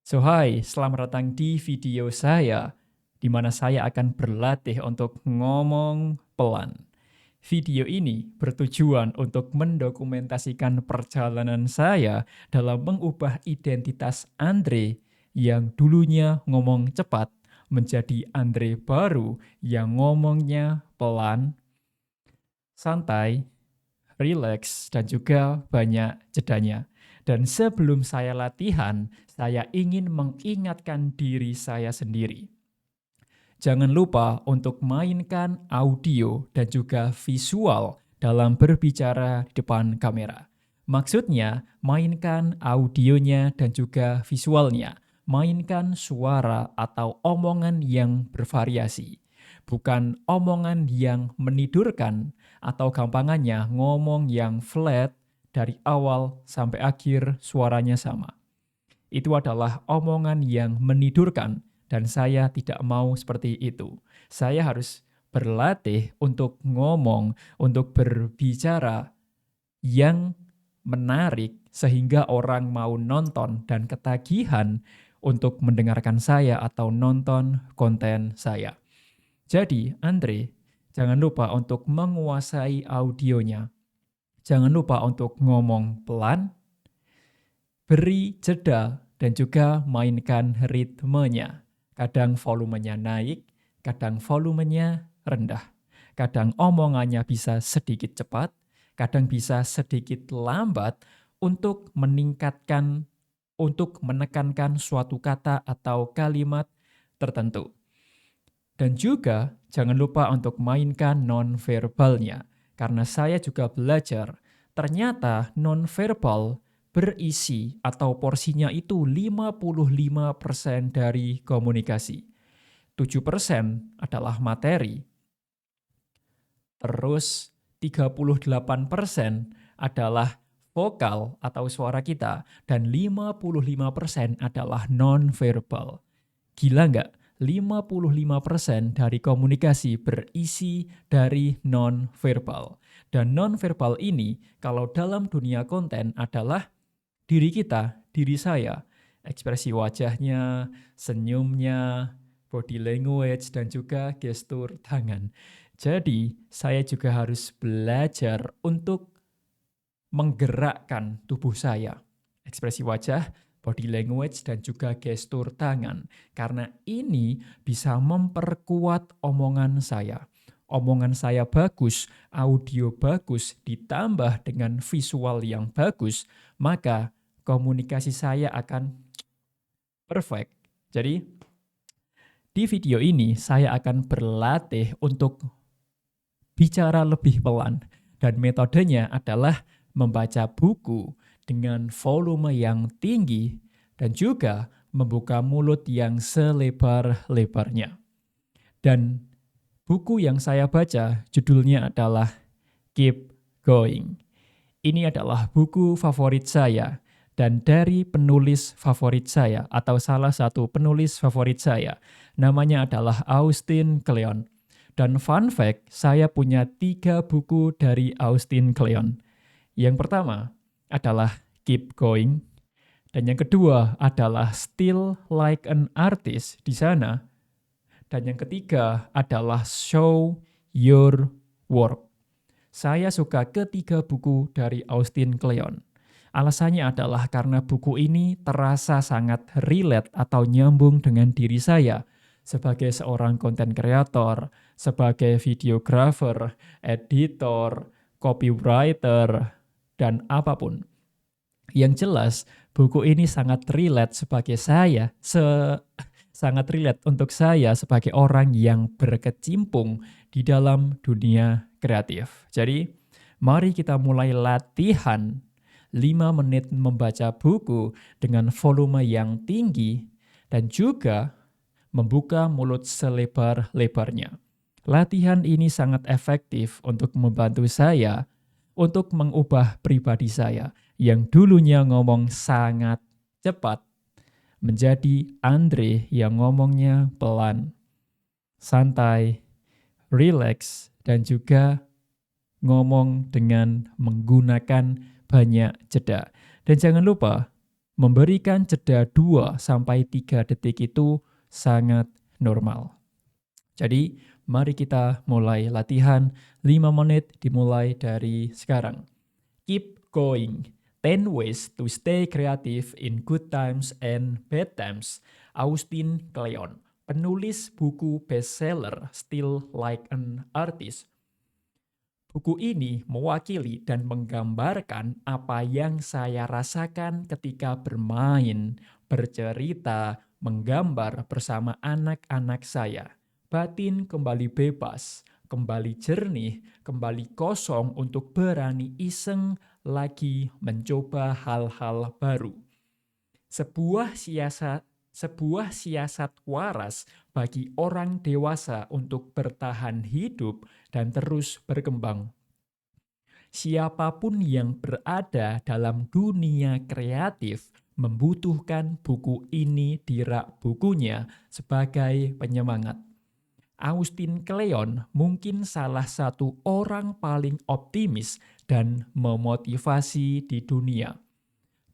Hai, selamat datang di video saya, di mana saya akan berlatih untuk ngomong pelan. Video ini bertujuan untuk mendokumentasikan perjalanan saya dalam mengubah identitas Andre yang dulunya ngomong cepat menjadi Andre baru yang ngomongnya pelan, santai, rileks, dan juga banyak jedanya. Dan sebelum saya latihan, saya ingin mengingatkan diri saya sendiri. Jangan lupa untuk mainkan audio dan juga visual dalam berbicara di depan kamera. Maksudnya, mainkan audionya dan juga visualnya. Mainkan suara atau omongan yang bervariasi. Bukan omongan yang menidurkan atau gampangannya ngomong yang flat dari awal sampai akhir suaranya sama. Itu adalah omongan yang menidurkan dan saya tidak mau seperti itu. Saya harus berlatih untuk ngomong, untuk berbicara yang menarik sehingga orang mau nonton dan ketagihan untuk mendengarkan saya atau nonton konten saya. Jadi, Andre, jangan lupa untuk menguasai audionya. Jangan lupa untuk ngomong pelan, beri jeda, dan juga mainkan ritmenya. Kadang volumenya naik, kadang volumenya rendah. Kadang omongannya bisa sedikit cepat, kadang bisa sedikit lambat untuk menekankan suatu kata atau kalimat tertentu. Dan juga jangan lupa untuk mainkan non-verbalnya, karena saya juga belajar ternyata non-verbal berisi atau porsinya itu 55% dari komunikasi. 7% adalah materi, terus 38% adalah vokal atau suara kita, dan 55% adalah non-verbal. Gila nggak? 55% dari komunikasi berisi dari non-verbal. Dan non-verbal ini kalau dalam dunia konten adalah diri kita, diri saya. Ekspresi wajahnya, senyumnya, body language, dan juga gestur tangan. Jadi, saya juga harus belajar untuk menggerakkan tubuh saya. Ekspresi wajah, body language, dan juga gestur tangan. Karena ini bisa memperkuat omongan saya. Omongan saya bagus, audio bagus, ditambah dengan visual yang bagus, maka komunikasi saya akan perfect. Jadi, di video ini saya akan berlatih untuk bicara lebih pelan. Dan metodenya adalah membaca buku dengan volume yang tinggi dan juga membuka mulut yang selebar-lebarnya. Dan buku yang saya baca judulnya adalah Keep Going. Ini adalah buku favorit saya dan dari penulis favorit saya atau salah satu penulis favorit saya. Namanya adalah Austin Kleon. Dan fun fact, saya punya 3 buku dari Austin Kleon. Yang pertama adalah Keep Going, dan yang kedua adalah Still Like an Artist di sana, dan yang ketiga adalah Show Your Work. Saya suka ketiga buku dari Austin Kleon. Alasannya adalah karena buku ini terasa sangat relate atau nyambung dengan diri saya sebagai seorang konten kreator, sebagai videographer, editor, copywriter, dan apapun. Yang jelas, buku ini sangat relate sangat relate untuk saya sebagai orang yang berkecimpung di dalam dunia kreatif. Jadi, mari kita mulai latihan 5 menit membaca buku dengan volume yang tinggi dan juga membuka mulut selebar-lebarnya. Latihan ini sangat efektif untuk membantu saya untuk mengubah pribadi saya yang dulunya ngomong sangat cepat menjadi Andre yang ngomongnya pelan, santai, rileks, dan juga ngomong dengan menggunakan banyak jeda. Dan jangan lupa Memberikan jeda 2-3 detik itu sangat normal. Jadi, mari kita mulai latihan 5 menit dimulai dari sekarang. Keep going. 10 ways to stay creative in good times and bad times. Austin Kleon, penulis buku bestseller Still Like an Artist. Buku ini mewakili dan menggambarkan apa yang saya rasakan ketika bermain, bercerita, menggambar bersama anak-anak saya. Batin kembali bebas, kembali jernih, kembali kosong untuk berani iseng lagi mencoba hal-hal baru. Sebuah siasat waras bagi orang dewasa untuk bertahan hidup dan terus berkembang. Siapapun yang berada dalam dunia kreatif membutuhkan buku ini di rak bukunya sebagai penyemangat. Austin Kleon mungkin salah satu orang paling optimis dan memotivasi di dunia.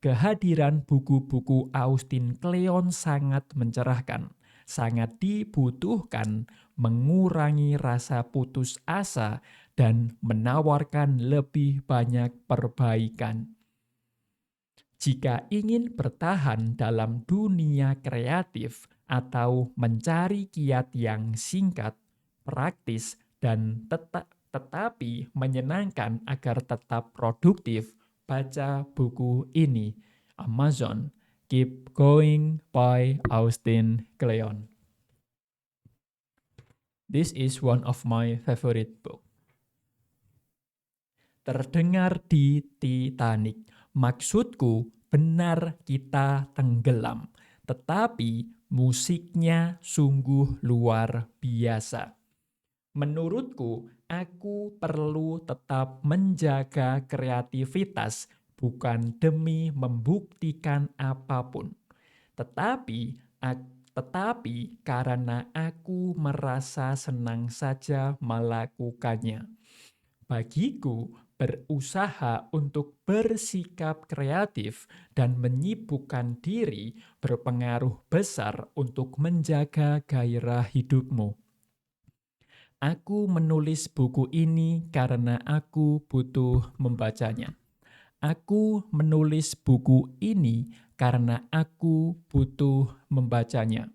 Kehadiran buku-buku Austin Kleon sangat mencerahkan, sangat dibutuhkan, mengurangi rasa putus asa, dan menawarkan lebih banyak perbaikan. Jika ingin bertahan dalam dunia kreatif atau mencari kiat yang singkat, praktis, dan tetapi menyenangkan agar tetap produktif, baca buku ini. Amazon, Keep Going by Austin Kleon. This is one of my favorite book. Terdengar di Titanic. Maksudku, benar kita tenggelam, tetapi musiknya sungguh luar biasa. Menurutku, aku perlu tetap menjaga kreativitas bukan demi membuktikan apapun, tetapi karena aku merasa senang saja melakukannya. Bagiku, berusaha untuk bersikap kreatif dan menyibukkan diri berpengaruh besar untuk menjaga gairah hidupmu. Aku menulis buku ini karena aku butuh membacanya. Aku menulis buku ini karena aku butuh membacanya.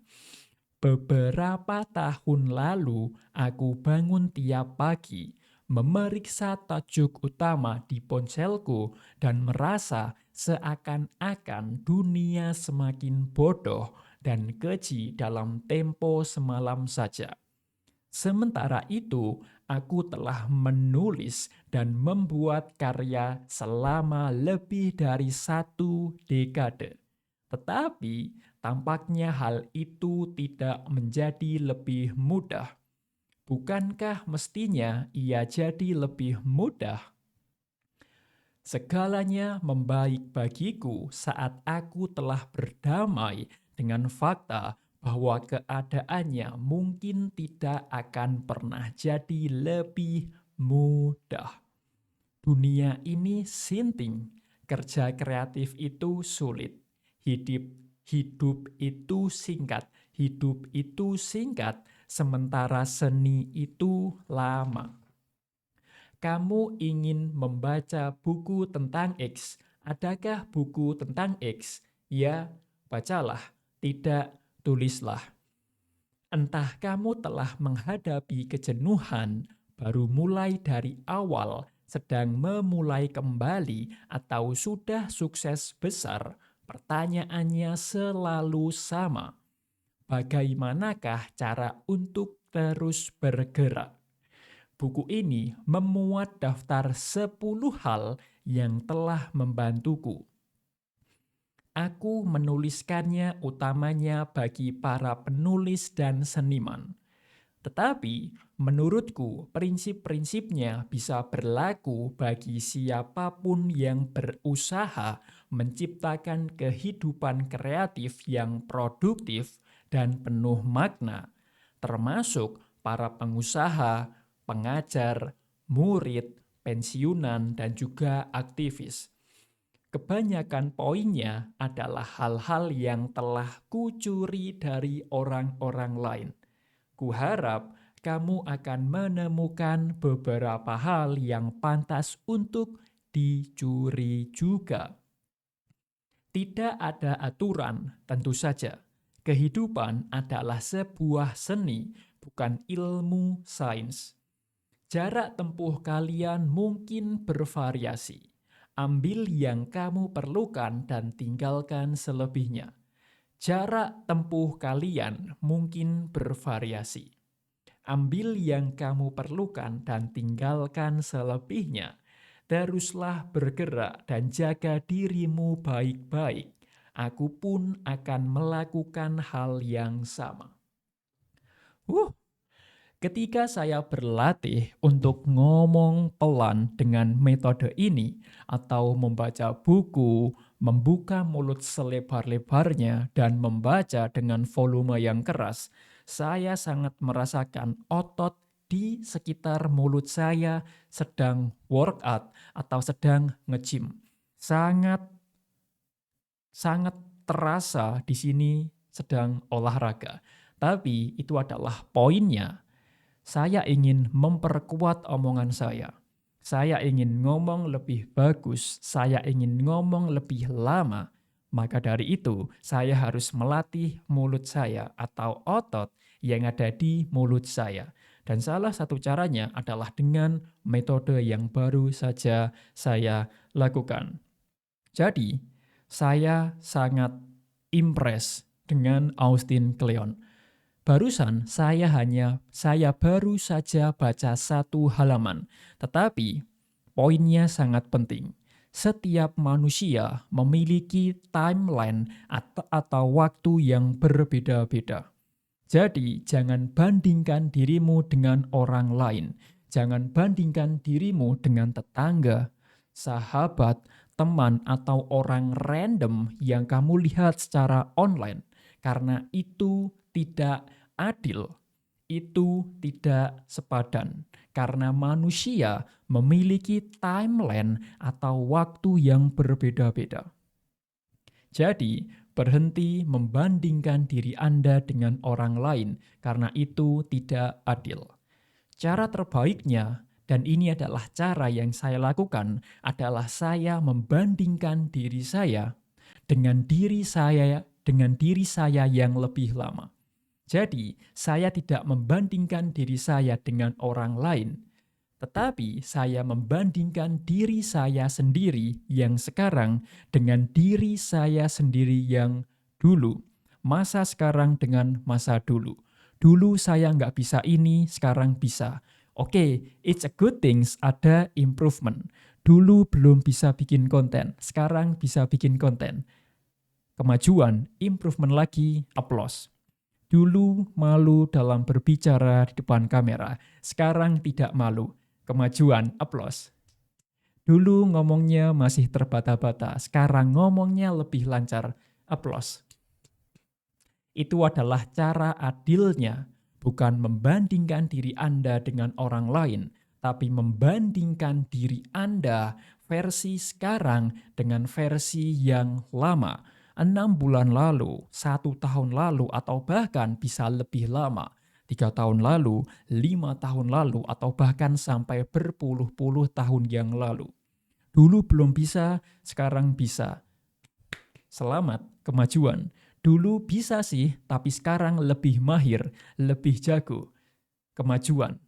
Beberapa tahun lalu, aku bangun tiap pagi, memeriksa tajuk utama di ponselku dan merasa seakan-akan dunia semakin bodoh dan keji dalam tempo semalam saja. Sementara itu, aku telah menulis dan membuat karya selama lebih dari 1 dekade. Tetapi, tampaknya hal itu tidak menjadi lebih mudah. Bukankah mestinya ia jadi lebih mudah? Segalanya membaik bagiku saat aku telah berdamai dengan fakta bahwa keadaannya mungkin tidak akan pernah jadi lebih mudah. Dunia ini sinting, kerja kreatif itu sulit, hidup itu singkat, sementara seni itu lama. Kamu ingin membaca buku tentang X. Adakah buku tentang X? Ya, bacalah. Tidak, tulislah. Entah kamu telah menghadapi kejenuhan, baru mulai dari awal, sedang memulai kembali, atau sudah sukses besar, pertanyaannya selalu sama. Bagaimanakah cara untuk terus bergerak? Buku ini memuat daftar 10 hal yang telah membantuku. Aku menuliskannya utamanya bagi para penulis dan seniman. Tetapi menurutku prinsip-prinsipnya bisa berlaku bagi siapapun yang berusaha menciptakan kehidupan kreatif yang produktif dan penuh makna, termasuk para pengusaha, pengajar, murid, pensiunan, dan juga aktivis. Kebanyakan poinnya adalah hal-hal yang telah kucuri dari orang-orang lain. Kuharap kamu akan menemukan beberapa hal yang pantas untuk dicuri juga. Tidak ada aturan, tentu saja. Kehidupan adalah sebuah seni, bukan ilmu sains. Jarak tempuh kalian mungkin bervariasi. Ambil yang kamu perlukan dan tinggalkan selebihnya. Jarak tempuh kalian mungkin bervariasi. Ambil yang kamu perlukan dan tinggalkan selebihnya. Teruslah bergerak dan jaga dirimu baik-baik. Aku pun akan melakukan hal yang sama. Ketika saya berlatih untuk ngomong pelan dengan metode ini, atau membaca buku, membuka mulut selebar-lebarnya, dan membaca dengan volume yang keras, saya sangat merasakan otot di sekitar mulut saya sedang workout atau sedang nge-gym. Sangat terasa di sini sedang olahraga. Tapi itu adalah poinnya. Saya ingin memperkuat omongan saya. Saya ingin ngomong lebih bagus, saya ingin ngomong lebih lama. Maka dari itu, saya harus melatih mulut saya atau otot yang ada di mulut saya. Dan salah satu caranya adalah dengan metode yang baru saja saya lakukan. Jadi, saya sangat impress dengan Austin Kleon. Barusan saya baru saja baca 1 halaman, tetapi poinnya sangat penting. Setiap manusia memiliki timeline atau waktu yang berbeda-beda. Jadi jangan bandingkan dirimu dengan orang lain. Jangan bandingkan dirimu dengan tetangga, sahabat, teman, atau orang random yang kamu lihat secara online. Karena itu tidak adil, itu tidak sepadan. Karena manusia memiliki timeline atau waktu yang berbeda-beda. Jadi, berhenti membandingkan diri Anda dengan orang lain, karena itu tidak adil. Cara terbaiknya, dan ini adalah cara yang saya lakukan, adalah saya membandingkan diri saya dengan diri saya yang lebih lama. Jadi, saya tidak membandingkan diri saya dengan orang lain, tetapi saya membandingkan diri saya sendiri yang sekarang dengan diri saya sendiri yang dulu. Masa sekarang dengan masa dulu. Dulu saya nggak bisa ini, sekarang bisa. Oke, it's a good things, ada improvement. Dulu belum bisa bikin konten, sekarang bisa bikin konten. Kemajuan, improvement lagi, applause. Dulu malu dalam berbicara di depan kamera, sekarang tidak malu. Kemajuan, applause. Dulu ngomongnya masih terbata-bata, sekarang ngomongnya lebih lancar, applause. Itu adalah cara adilnya, bukan membandingkan diri Anda dengan orang lain, tapi membandingkan diri Anda versi sekarang dengan versi yang lama. 6 bulan lalu, 1 tahun lalu, atau bahkan bisa lebih lama. 3 tahun lalu, 5 tahun lalu, atau bahkan sampai berpuluh-puluh tahun yang lalu. Dulu belum bisa, sekarang bisa. Selamat, kemajuan. Dulu bisa sih, tapi sekarang lebih mahir, lebih jago. Kemajuan.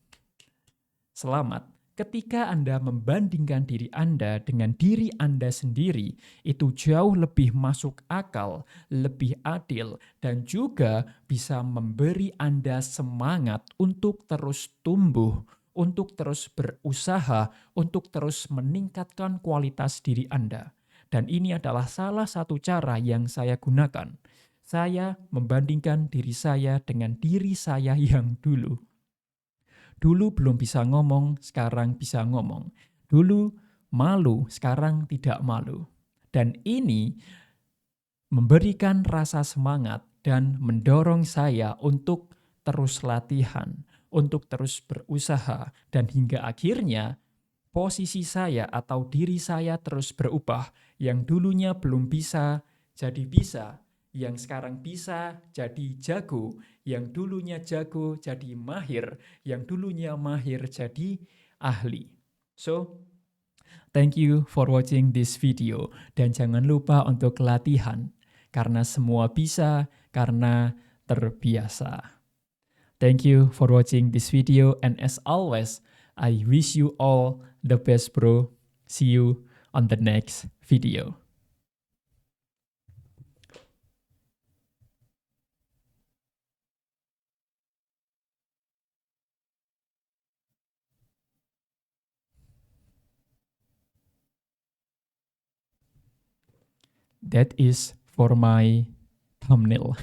Selamat. Ketika Anda membandingkan diri Anda dengan diri Anda sendiri, itu jauh lebih masuk akal, lebih adil, dan juga bisa memberi Anda semangat untuk terus tumbuh, untuk terus berusaha, untuk terus meningkatkan kualitas diri Anda. Dan ini adalah salah satu cara yang saya gunakan. Saya membandingkan diri saya dengan diri saya yang dulu. Dulu belum bisa ngomong, sekarang bisa ngomong. Dulu malu, sekarang tidak malu. Dan ini memberikan rasa semangat dan mendorong saya untuk terus latihan, untuk terus berusaha, dan hingga akhirnya posisi saya atau diri saya terus berubah. Yang dulunya belum bisa, jadi bisa. Yang sekarang bisa, jadi jago. Yang dulunya jago, jadi mahir. Yang dulunya mahir, jadi ahli. So, thank you for watching this video. Dan jangan lupa untuk latihan. Karena semua bisa, karena terbiasa. Thank you for watching this video, and as always, I wish you all the best, bro. See you on the next video. That is for my thumbnail.